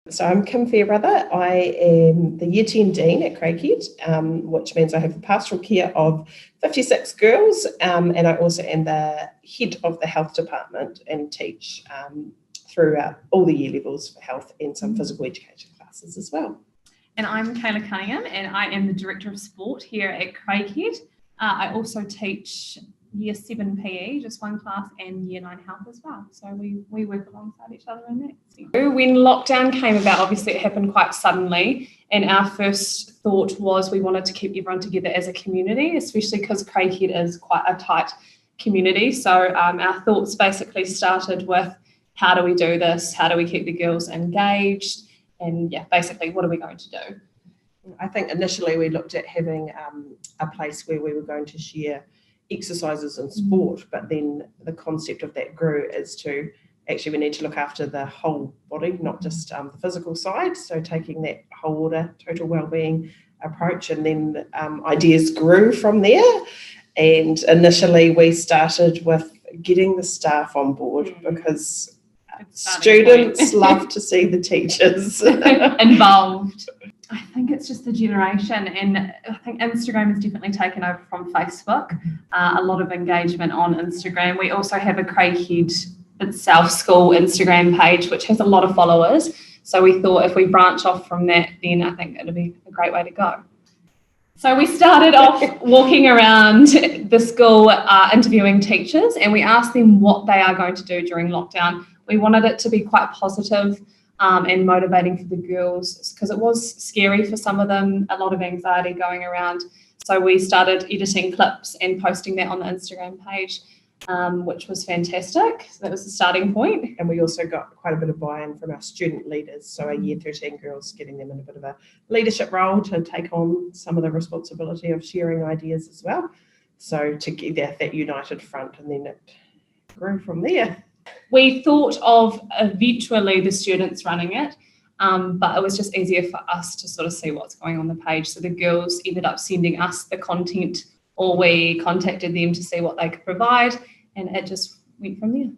So I'm Kim Fairbrother. I am the Year 10 Dean at Craighead, which means I have the pastoral care of 56 girls, and I also am the head of the health department and teach throughout all the year levels for health and some physical education classes as well. And I'm Kayla Cunningham, and I am the Director of Sport here at Craighead. I also teach Year 7 PE, just one class, and Year 9 Health as well. So we work alongside each other in that. When lockdown came about, obviously it happened quite suddenly, and our first thought was we wanted to keep everyone together as a community, especially because Craighead is quite a tight community. So our thoughts basically started with, how do we do this? How do we keep the girls engaged? And basically, what are we going to do? I think initially we looked at having a place where we were going to share exercises and sport, but then the concept of that grew as to actually we need to look after the whole body, not just the physical side. So taking that whole order, total wellbeing approach, and then ideas grew from there. And initially we started with getting the staff on board because students love to see the teachers involved. I think it's just the generation, and I think Instagram has definitely taken over from Facebook. A lot of engagement on Instagram. We also have a Craighead itself school Instagram page, which has a lot of followers. So we thought if we branch off from that, then I think it'll be a great way to go. So we started off walking around the school interviewing teachers, and we asked them what they are going to do during lockdown. We wanted it to be quite positive and motivating for the girls, because it was scary for some of them, a lot of anxiety going around. So we started editing clips and posting that on the Instagram page, which was fantastic. So that was the starting point. And we also got quite a bit of buy-in from our student leaders. So our Year 13 girls, getting them in a bit of a leadership role to take on some of the responsibility of sharing ideas as well. So to get that united front, and then it grew from there. We thought of eventually the students running it, but it was just easier for us to sort of see what's going on the page. So the girls ended up sending us the content, or we contacted them to see what they could provide, and it just went from there.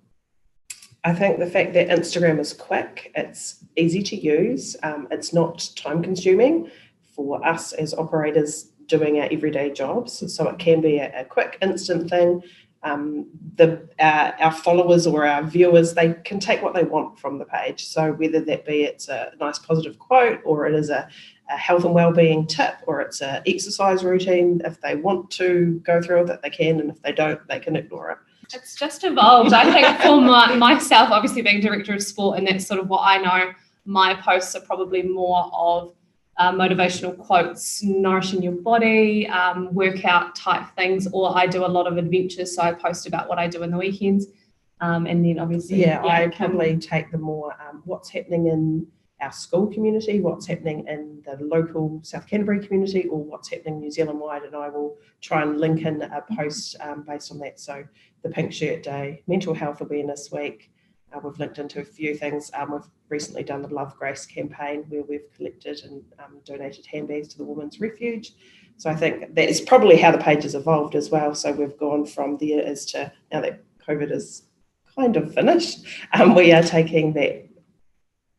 I think the fact that Instagram is quick, it's easy to use, it's not time consuming for us as operators doing our everyday jobs. So it can be a quick, instant thing. Our followers or our viewers, they can take what they want from the page. So whether that be it's a nice positive quote, or it is a health and wellbeing tip, or it's an exercise routine, if they want to go through it, they can, and if they don't, they can ignore it. It's just evolved. I think for myself, obviously being Director of Sport, and that's sort of what I know, my posts are probably more of motivational quotes, nourishing your body, workout type things, or I do a lot of adventures, so I post about what I do in the weekends, and then obviously I probably take the more what's happening in our school community, what's happening in the local South Canterbury community, or what's happening New Zealand wide, and I will try and link in a post based on that. So the Pink Shirt Day, Mental Health Awareness Week, we've linked into a few things. We've recently done the Love Grace campaign, where we've collected and donated handbags to the Women's Refuge. So I think that is probably how the page has evolved as well. So we've gone from there as to, now that COVID is kind of finished, we are taking that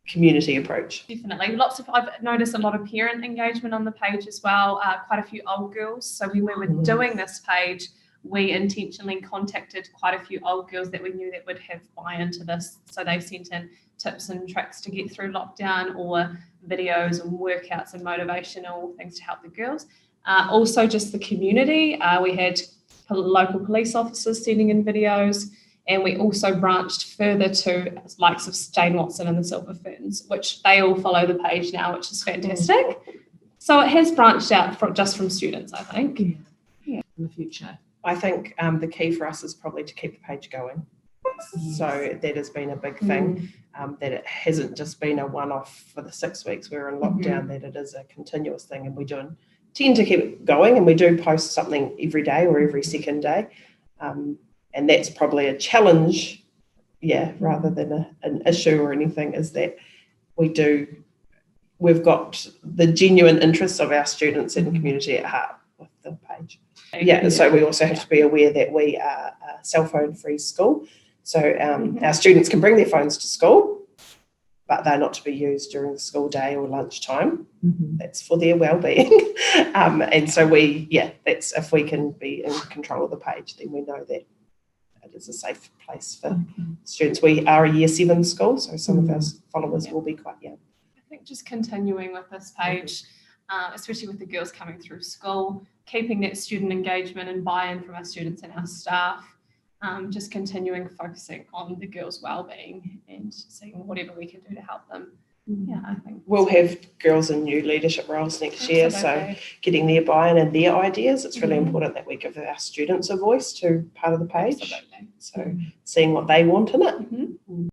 community approach. Definitely. I've noticed a lot of parent engagement on the page as well, quite a few old girls. So when we were doing this page, we intentionally contacted quite a few old girls that we knew that would have buy-in to this. So they sent in tips and tricks to get through lockdown, or videos and workouts and motivational things to help the girls. Also just the community. We had local police officers sending in videos, and we also branched further to likes of Jane Watson and the Silver Ferns, which they all follow the page now, which is fantastic. So it has branched out just from students, I think. Yeah. In the future. I think the key for us is probably to keep the page going. Yes. So that has been a big thing, that it hasn't just been a one-off for the 6 weeks we're in lockdown, that it is a continuous thing, and we do tend to keep it going, and we do post something every day or every second day, and that's probably a challenge, rather than an issue or anything, is that we've got the genuine interests of our students and community at heart with the page. So we also have to be aware that we are a cell phone free school. So our students can bring their phones to school, but they're not to be used during the school day or lunchtime. Mm-hmm. That's for their well-being. And so that's if we can be in control of the page, then we know that it is a safe place for students. We are a year 7 school, so some of our followers will be quite young. I think just continuing with this page, especially with the girls coming through school, keeping that student engagement and buy-in from our students and our staff, just continuing focusing on the girls' well-being and seeing whatever we can do to help them. Yeah, I think we'll have girls in new leadership roles next year, so getting their buy-in and their ideas. It's really important that we give our students a voice to part of the page. Absolutely. So seeing what they want in it.